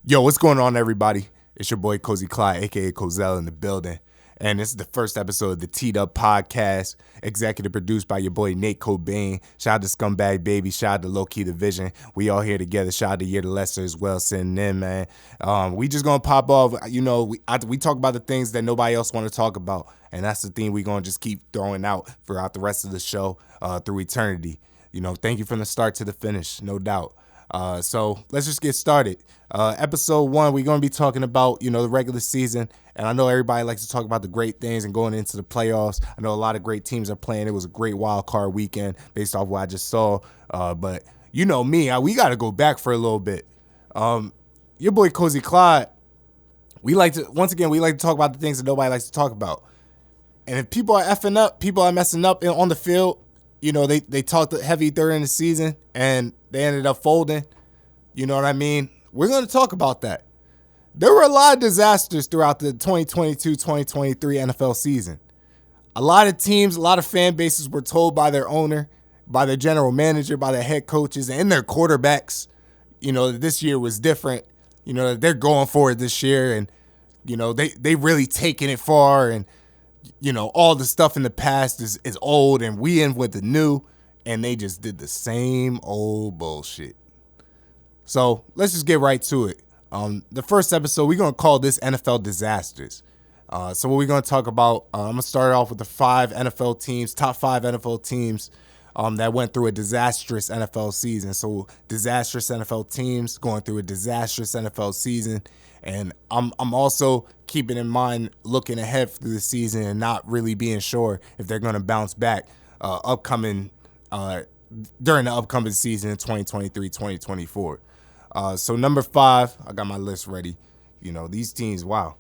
Yo, what's going on, everybody? It's your boy Cozy Clyde, aka Cozell, in the building. And this is the first episode of the Teed Up Podcast, executive produced by your boy Nate Cobain. Shout out to Scumbag Baby, shout out to Low Key Division. We all here together. Shout out to Year to Lester as well, sitting in, man. We just gonna pop off. We talk about the things that nobody else want to talk about, and that's the thing we gonna just keep throwing out throughout the rest of the show through eternity. Thank you from the start to the finish, no doubt. So let's just get started. Episode 1, we're going to be talking about, the regular season. And I know everybody likes to talk about the great things and going into the playoffs. I know a lot of great teams are playing. It was a great wild card weekend based off what I just saw. But you know me, we got to go back for a little bit. Your boy Cozy Clyde, we like to talk about the things that nobody likes to talk about. And if people are effing up, people are messing up on the field, they talked heavy during the season and they ended up folding. You know what I mean? We're going to talk about that. There were a lot of disasters throughout the 2022-2023 NFL season. A lot of teams, a lot of fan bases were told by their owner, by their general manager, by their head coaches, and their quarterbacks, that this year was different. That they're going for it this year, and, they really taking it far, and, all the stuff in the past is old, and we in with the new, and they just did the same old bullshit. So let's just get right to it. The first episode, we're going to call this NFL Disasters. So what we're going to talk about, I'm going to start off with the top 5 NFL teams that went through a disastrous NFL season. So disastrous NFL teams going through a disastrous NFL season. And I'm also keeping in mind looking ahead through the season and not really being sure if they're going to bounce back during the upcoming season in 2023-2024. So number 5, I got my list ready. These teams, wow.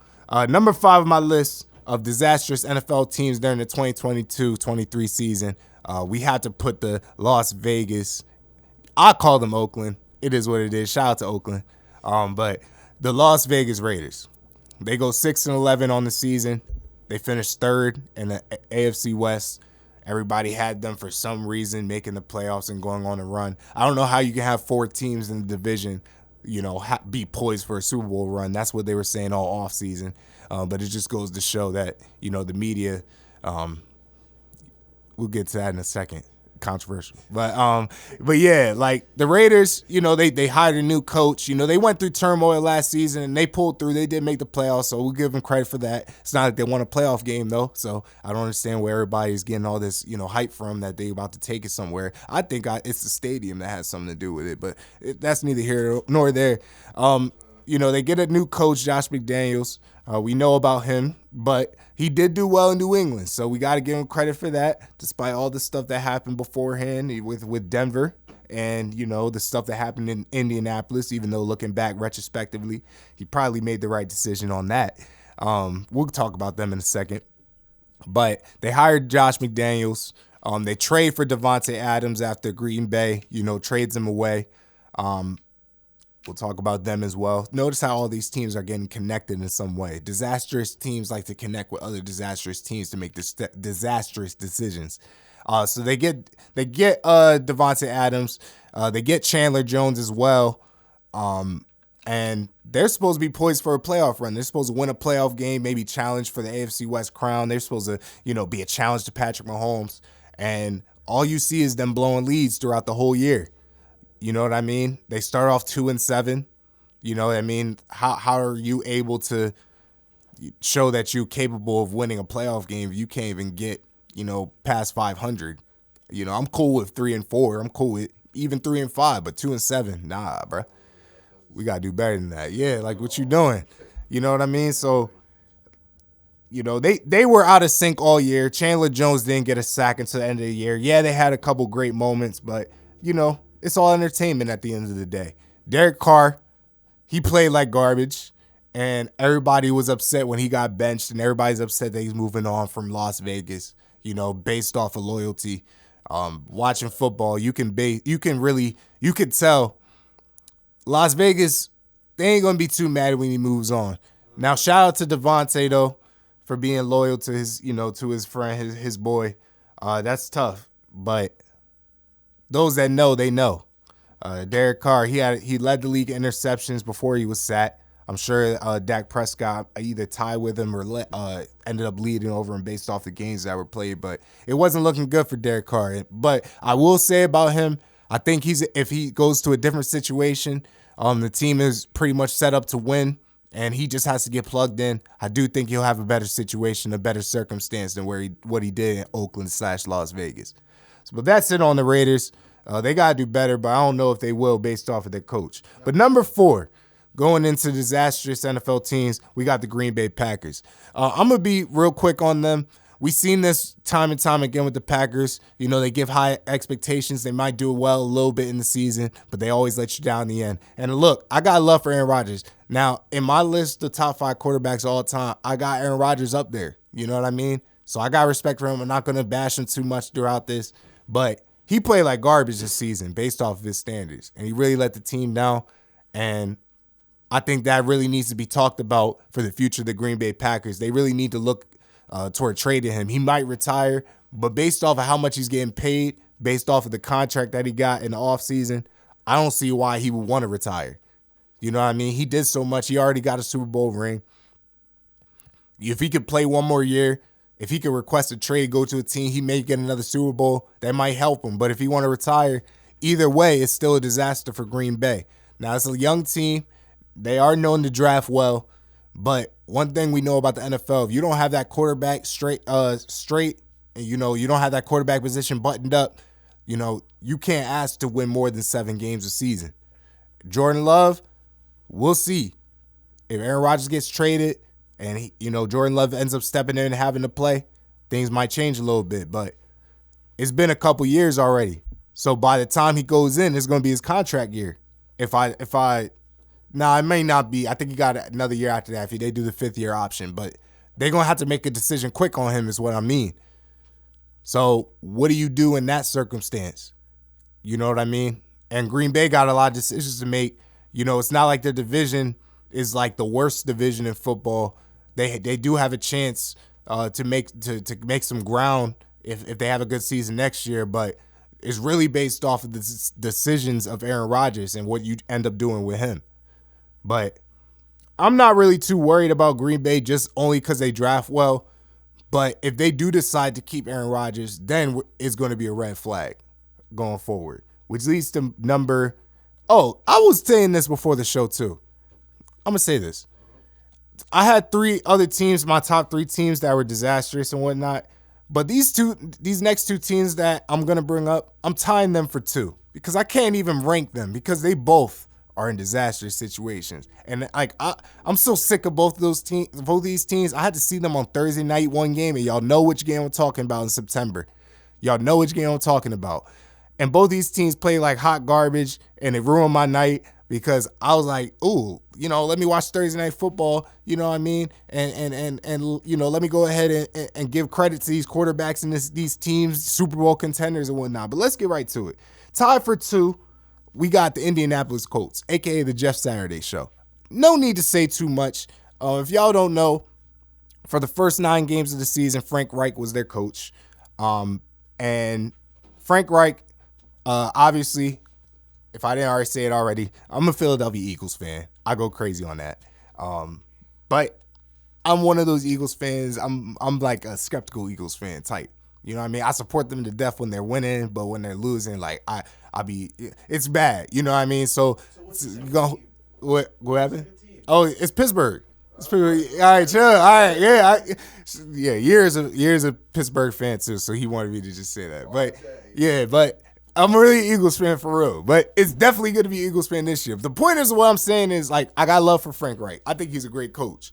Number 5 of my list of disastrous NFL teams during the 2022-23 season, we had to put the Las Vegas, I call them Oakland. It is what it is. Shout out to Oakland. But the Las Vegas Raiders, they go 6-11 on the season. They finished 3rd in the AFC West. Everybody had them for some reason making the playoffs and going on a run. I don't know how you can have 4 teams in the division, be poised for a Super Bowl run. That's what they were saying all offseason. But it just goes to show that, the media, we'll get to that in a second. Controversial. But yeah, like the Raiders, they hired a new coach. They went through turmoil last season and they pulled through. They did make the playoffs, so we'll give them credit for that. It's not like they won a playoff game though, so I don't understand where everybody's getting all this, hype from that they about to take it somewhere. I think it's the stadium that has something to do with it, but that's neither here nor there. They get a new coach, Josh McDaniels. We know about him, but he did do well in New England, so we got to give him credit for that, despite all the stuff that happened beforehand with Denver and, the stuff that happened in Indianapolis, even though looking back retrospectively, he probably made the right decision on that. We'll talk about them in a second. But they hired Josh McDaniels. They trade for Devontae Adams after Green Bay, trades him away. We'll talk about them as well. Notice how all these teams are getting connected in some way. Disastrous teams like to connect with other disastrous teams to make disastrous decisions. So they get Devontae Adams. They get Chandler Jones as well. And they're supposed to be poised for a playoff run. They're supposed to win a playoff game, maybe challenge for the AFC West crown. They're supposed to, be a challenge to Patrick Mahomes. And all you see is them blowing leads throughout the whole year. You know what I mean? They start off 2-7. You know what I mean? How are you able to show that you're capable of winning a playoff game if you can't even get, past 500? I'm cool with 3-4. I'm cool with even 3-5, but 2-7, nah, bro. We gotta do better than that. Yeah, like what you doing? You know what I mean? So, they were out of sync all year. Chandler Jones didn't get a sack until the end of the year. Yeah, they had a couple great moments, but it's all entertainment at the end of the day. Derek Carr, he played like garbage, and everybody was upset when he got benched, and everybody's upset that he's moving on from Las Vegas, based off of loyalty. Watching football, you could tell Las Vegas, they ain't going to be too mad when he moves on. Now, shout out to Devontae, though, for being loyal to his, to his friend, his boy. That's tough, but those that know, they know. Derek Carr, he led the league in interceptions before he was sacked. I'm sure Dak Prescott either tied with him or ended up leading over him based off the games that were played. But it wasn't looking good for Derek Carr. But I will say about him, I think if he goes to a different situation, the team is pretty much set up to win, and he just has to get plugged in. I do think he'll have a better situation, a better circumstance than what he did in Oakland/Las Vegas. So, but that's it on the Raiders. They got to do better, but I don't know if they will based off of their coach. But number 4, going into disastrous NFL teams, we got the Green Bay Packers. I'm going to be real quick on them. We've seen this time and time again with the Packers. You know, they give high expectations. They might do well a little bit in the season, but they always let you down in the end. And look, I got love for Aaron Rodgers. Now, in my list of top 5 quarterbacks all time, I got Aaron Rodgers up there. You know what I mean? So I got respect for him. I'm not going to bash him too much throughout this, but he played like garbage this season based off of his standards, and he really let the team down. And I think that really needs to be talked about for the future of the Green Bay Packers. They really need to look toward trading him. He might retire, but based off of how much he's getting paid, based off of the contract that he got in the offseason, I don't see why he would want to retire. You know what I mean? He did so much. He already got a Super Bowl ring. If he could play one more year, if he could request a trade, go to a team, he may get another Super Bowl. That might help him. But if he want to retire, either way, it's still a disaster for Green Bay. Now, it's a young team. They are known to draft well. But one thing we know about the NFL, if you don't have that quarterback straight, and you don't have that quarterback position buttoned up, you can't ask to win more than 7 games a season. Jordan Love, we'll see. If Aaron Rodgers gets traded and Jordan Love ends up stepping in and having to play, things might change a little bit. But it's been a couple years already. So by the time he goes in, it's going to be his contract year. It may not be. I think he got another year after that if they do the 5th-year option. But they're going to have to make a decision quick on him is what I mean. So what do you do in that circumstance? You know what I mean? And Green Bay got a lot of decisions to make. It's not like their division is like the worst division in football. They do have a chance to make some ground if they have a good season next year, but it's really based off of the decisions of Aaron Rodgers and what you end up doing with him. But I'm not really too worried about Green Bay just only because they draft well. But if they do decide to keep Aaron Rodgers, then it's going to be a red flag going forward, which leads to number. Oh, I was saying this before the show too. I'm going to say this. I had 3 other teams, my top 3 teams that were disastrous and whatnot. But these next 2 teams that I'm going to bring up, I'm tying them for 2 because I can't even rank them because they both are in disastrous situations. And I'm so sick of both these teams. I had to see them on Thursday night, one game, and y'all know which game I'm talking about in September. Y'all know which game I'm talking about. And both these teams play like hot garbage, and it ruined my night because I was like, ooh, let me watch Thursday Night Football, you know what I mean? And let me go ahead and give credit to these quarterbacks and these teams, Super Bowl contenders and whatnot. But let's get right to it. Tied for 2, we got the Indianapolis Colts, a.k.a. the Jeff Saturday Show. No need to say too much. If y'all don't know, for the first 9 games of the season, Frank Reich was their coach. And Frank Reich, obviously, if I didn't already say it already, I'm a Philadelphia Eagles fan. I go crazy on that. But I'm one of those Eagles fans. I'm like a skeptical Eagles fan type. You know what I mean? I support them to death when they're winning, but when they're losing, it's bad. You know what I mean? So what happened? Oh, it's Pittsburgh. It's Pittsburgh. All right, chill. All right, yeah, years of Pittsburgh fan too. So he wanted me to just say that, but I'm really an Eagles fan for real. But it's definitely going to be Eagles fan this year. The point is, what I'm saying is I got love for Frank Reich. I think he's a great coach.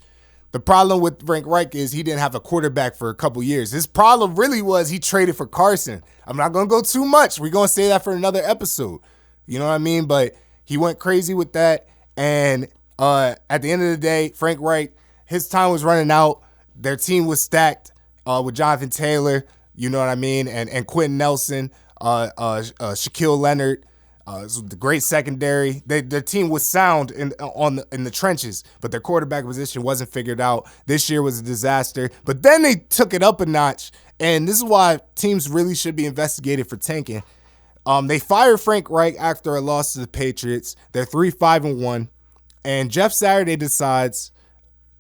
The problem with Frank Reich is he didn't have a quarterback for a couple years. His problem really was he traded for Carson. I'm not going to go too much. We're going to say that for another episode. You know what I mean? But he went crazy with that. And at the end of the day, Frank Reich, his time was running out. Their team was stacked with Jonathan Taylor, you know what I mean, and Quentin Nelson, Shaquille Leonard. The great secondary. Their team was sound in the trenches, but their quarterback position wasn't figured out. This year was a disaster. But then they took it up a notch, and this is why teams really should be investigated for tanking. They fired Frank Reich after a loss to the Patriots. They're 3-5-1. And Jeff Saturday decides,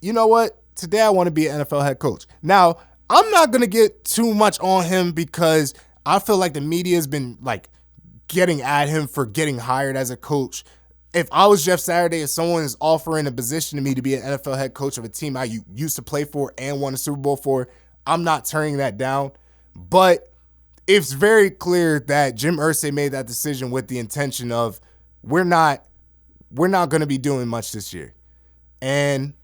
you know what? Today I want to be an NFL head coach. Now, I'm not going to get too much on him because I feel like the media has been like getting at him for getting hired as a coach. If I was Jeff Saturday, if someone is offering a position to me to be an NFL head coach of a team I used to play for and won a Super Bowl for, I'm not turning that down. But it's very clear that Jim Irsay made that decision with the intention of we're not going to be doing much this year. And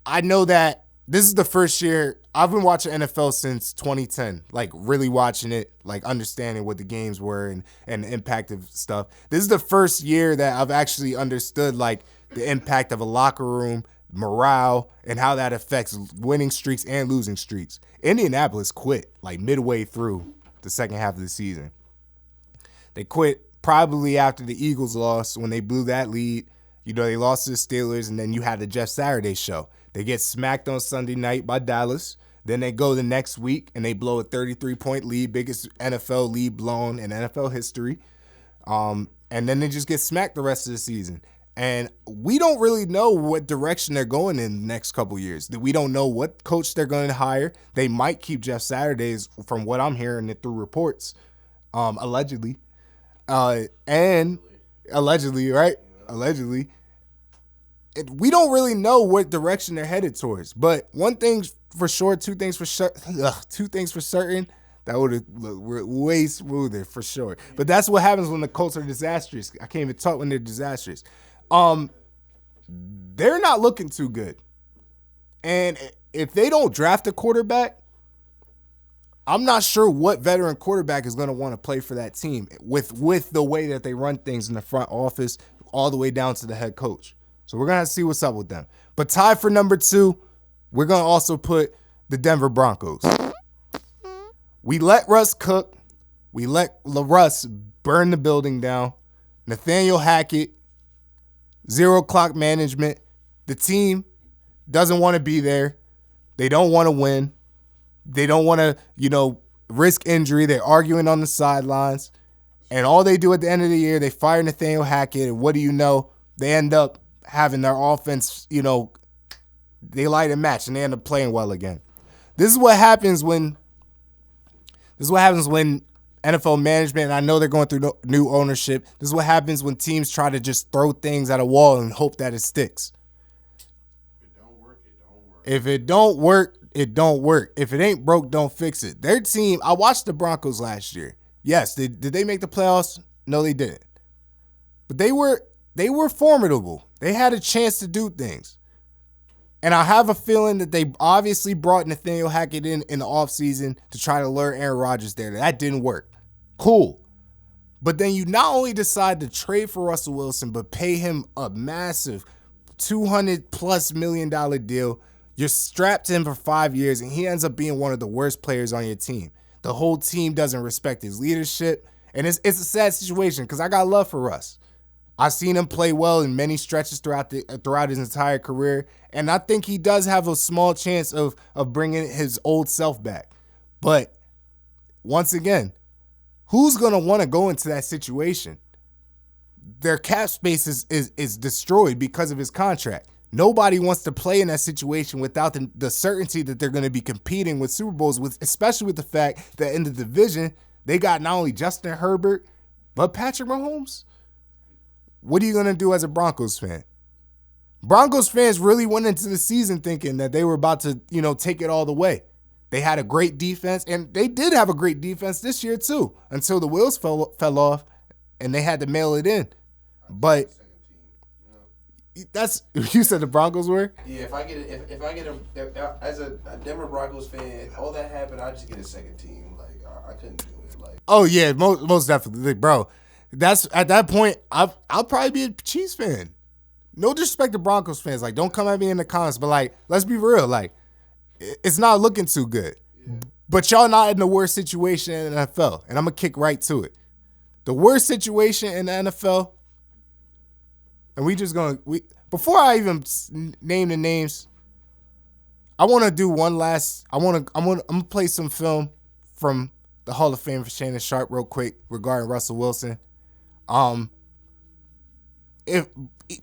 I know that this is the first year I've been watching NFL since 2010, like really watching it, like understanding what the games were and the impact of stuff. This is the first year that I've actually understood like the impact of a locker room, morale, and how that affects winning streaks and losing streaks. Indianapolis quit like midway through the second half of the season. They quit probably after the Eagles lost when they blew that lead. You know, they lost to the Steelers, and then you had the Jeff Saturday show. They get smacked on Sunday night by Dallas. Then they go the next week, and they blow a 33-point lead, biggest NFL lead blown in NFL history. And then they just get smacked the rest of the season. And we don't really know what direction they're going in the next couple years. We don't know what coach they're going to hire. They might keep Jeff Saturdays, from what I'm hearing it through reports, allegedly. And allegedly, right? Allegedly. We don't really know what direction they're headed towards. But one thing for sure, two things for certain, that would have looked way smoother for sure. But that's what happens when the Colts are disastrous. I can't even talk when they're disastrous. They're not looking too good. And if they don't draft a quarterback, I'm not sure what veteran quarterback is going to want to play for that team with the way that they run things in the front office all the way down to the head coach. So we're going to see what's up with them. But tied for number 2, we're going to also put the Denver Broncos. We let Russ cook. We let Russ burn the building down. Nathaniel Hackett, zero clock management. The team doesn't want to be there. They don't want to win. They don't want to, risk injury. They're arguing on the sidelines. And all they do at the end of the year, they fire Nathaniel Hackett. And what do you know? They end up having their offense, they light a match and they end up playing well again. This is what happens when NFL management, and I know they're going through new ownership, this is what happens when teams try to just throw things at a wall and hope that it sticks. If it don't work, it don't work. If it don't work, it don't work. If it ain't broke, don't fix it. Their team, I watched the Broncos last year. Yes, did they make the playoffs? No, they didn't. But they were formidable. They had a chance to do things. And I have a feeling that they obviously brought Nathaniel Hackett in the offseason to try to lure Aaron Rodgers there. That didn't work. Cool. But then you not only decide to trade for Russell Wilson, but pay him a massive $200+ million deal. You're strapped to him for 5 years, and he ends up being one of the worst players on your team. The whole team doesn't respect his leadership. And it's a sad situation because I got love for Russ. I've seen him play well in many stretches throughout his entire career, and I think he does have a small chance of bringing his old self back. But once again, who's going to want to go into that situation? Their cap space is destroyed because of his contract. Nobody wants to play in that situation without the certainty that they're going to be competing with Super Bowls, especially with the fact that in the division, they got not only Justin Herbert, but Patrick Mahomes. What are you going to do as a Broncos fan? Broncos fans really went into the season thinking that they were about to, take it all the way. They had a great defense, and they did have a great defense this year too, until the wheels fell off, and they had to mail it in. But that's, you said the Broncos were? Yeah, as a Denver Broncos fan, all that happened, I just get a second team. Like I couldn't do it. Like, oh yeah, most definitely, bro. That's at that point, I'll probably be a Chiefs fan. No disrespect to Broncos fans. Like, don't come at me in the comments, but like, let's be real. Like, it's not looking too good. Yeah. But y'all not in the worst situation in the NFL, and I'm gonna kick right to it. The worst situation in the NFL, and before I even name the names, I want to do one last. I'm gonna play some film from the Hall of Fame for Shannon Sharp real quick regarding Russell Wilson. If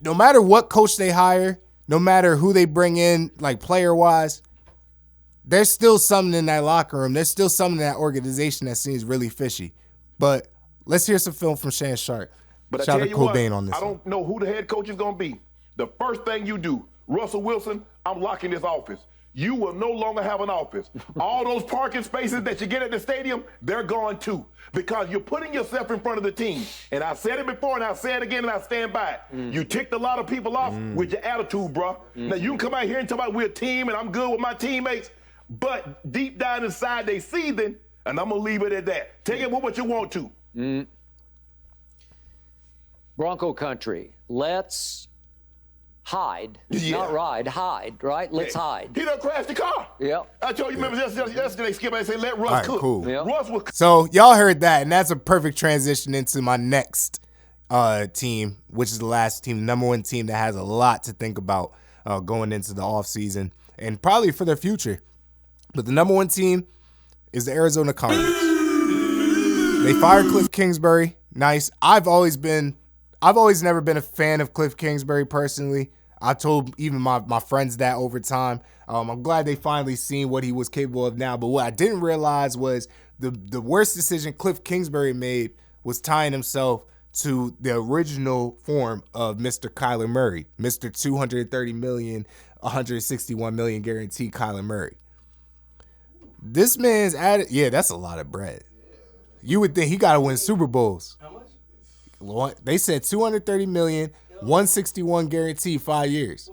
no matter what coach they hire, no matter who they bring in, like player-wise, there's still something in that locker room. There's still something in that organization that seems really fishy. But let's hear some film from Shannon Sharp. But Shout I out tell to you what, Cobain on this I don't know who the head coach is going to be. The first thing you do, Russell Wilson, I'm locking this office. You will no longer have an office. All those parking spaces that you get at the stadium, they're gone too. Because you're putting yourself in front of the team. And I said it before, and I'll say it again, and I stand by it. You ticked a lot of people off with your attitude, bro. Now, you can come out here and talk about we're a team, and I'm good with my teammates. But deep down inside, they seething, and I'm going to leave it at that. Take it with what you want to. Bronco country. Let's hide. Not ride, hide, right? Let's hide. He done crashed the car. Yep. I told you, remember yesterday, Skip, I said, let Russ cook. Cool. Yep. Russ was So y'all heard that, and that's a perfect transition into my next team, which is the last team, the number one team that has a lot to think about going into the offseason and probably for their future. But the number one team is the Arizona Cardinals. They fired Cliff Kingsbury. Nice. I've always never been a fan of Cliff Kingsbury personally. I told even my friends that over time. I'm glad they finally seen what he was capable of now. But what I didn't realize was the worst decision Cliff Kingsbury made was tying himself to the original form of Mr. Kyler Murray, Mr. $230 million, $161 million guaranteed Kyler Murray. This man's added, that's a lot of bread. You would think he got to win Super Bowls. How much? They said $230 million, $161 guaranteed 5 years.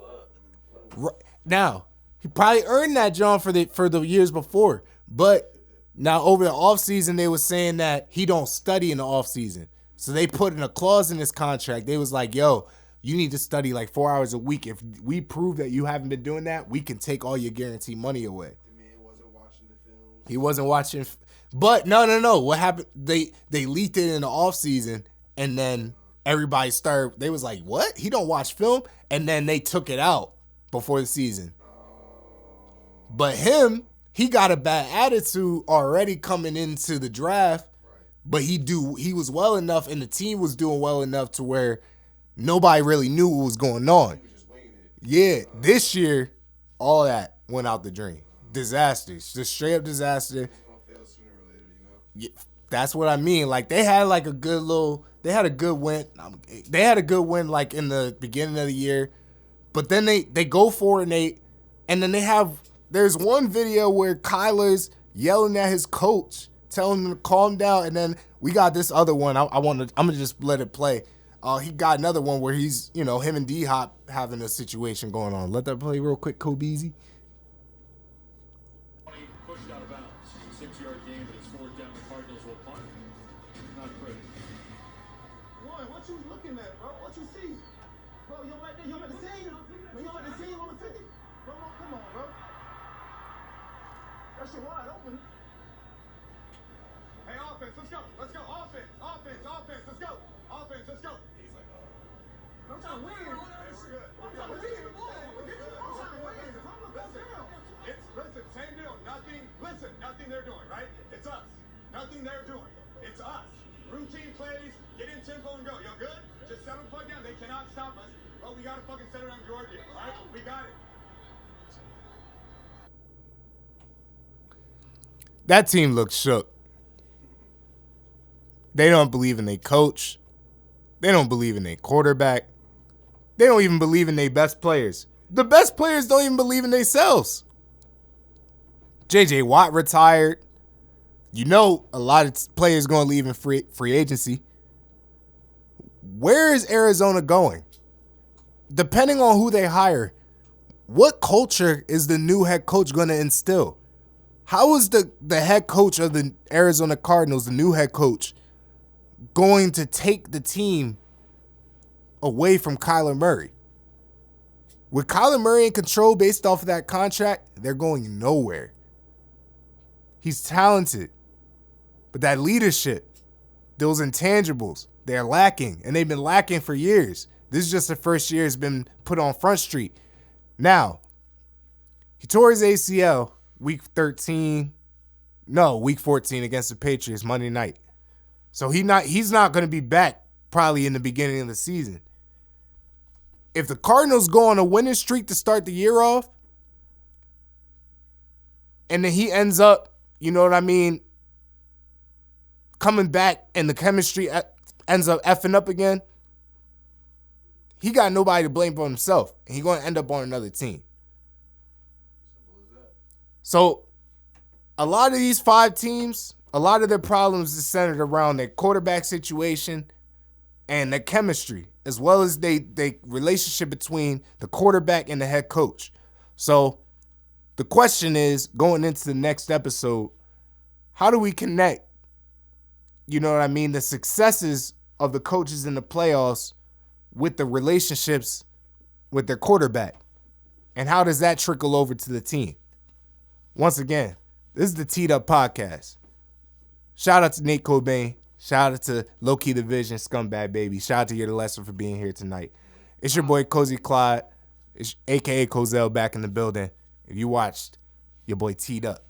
Now, he probably earned that, John, for the years before. But now over the offseason, they were saying that he don't study in the offseason. So they put in a clause in his contract. They was like, yo, you need to study like 4 hours a week. If we prove that you haven't been doing that, we can take all your guaranteed money away. The man wasn't watching the films. He wasn't watching. But no. What happened? They leaked it in the offseason, and then everybody started. They was like, what? He don't watch film? And then they took it out before the season. But he got a bad attitude already coming into the draft. But he was well enough, and the team was doing well enough to where nobody really knew what was going on. Yeah, this year, all that went out the drain. Disaster. Just straight up disaster. Yeah, that's what I mean. Like, they had like a good win. They had a good win like in the beginning of the year. But then they go 4-8, and then there's one video where Kyler's yelling at his coach, telling him to calm down, and then we got this other one. I'm gonna just let it play. He got another one where he's, him and D-Hop having a situation going on. Let that play real quick, Kobeezy. Pushed out of bounds. 6-yard game, but it's fourth down. The Cardinals will punt. Not pretty. Warren, what you looking at, bro? What you see? Bro, you right there, you at the scene? When you at the scene on the 50? Bro, come on, bro. That shit wide open. Hey, offense, let's go. Let's go. Offense, let's go. Offense, let's go. He's like, I'm trying to win. That's good. I'm trying to win. I'm trying to win. Listen, same deal. Nothing they're doing, right? It's us. Nothing they're doing. It's us. Routine plays, get in tempo and go. You're good? Just set them fuck down. They cannot stop us. But we got to fucking set it on Georgia, all right? We got it. That team looks shook. They don't believe in their coach. They don't believe in their quarterback. They don't even believe in their best players. The best players don't even believe in themselves. J.J. Watt retired. A lot of players going to leave in free agency. Where is Arizona going? Depending on who they hire, what culture is the new head coach going to instill? How is the head coach of the Arizona Cardinals, the new head coach, going to take the team away from Kyler Murray? With Kyler Murray in control based off of that contract, they're going nowhere. He's talented. But that leadership, those intangibles, they're lacking. And they've been lacking for years. This is just the first year it's been put on Front Street. Now, he tore his ACL week 13. No, week 14 against the Patriots, Monday night. So he's not going to be back probably in the beginning of the season. If the Cardinals go on a winning streak to start the year off, and then he ends up, you know what I mean, coming back and the chemistry ends up effing up again, he got nobody to blame for himself. And he's going to end up on another team. So a lot of these 5 teams, a lot of their problems is centered around their quarterback situation and their chemistry, as well as the relationship between the quarterback and the head coach. So the question is, going into the next episode, how do we connect, you know what I mean, the successes of the coaches in the playoffs with the relationships with their quarterback? And how does that trickle over to the team? Once again, this is the Teed Up Podcast. Shout out to Nate Cobain. Shout out to Low Key Division, Scumbag Baby. Shout out to Your Lesson for being here tonight. It's your boy Cozy Clyde, a.k.a. Cozell, back in the building. If you watched, your boy Teed Up.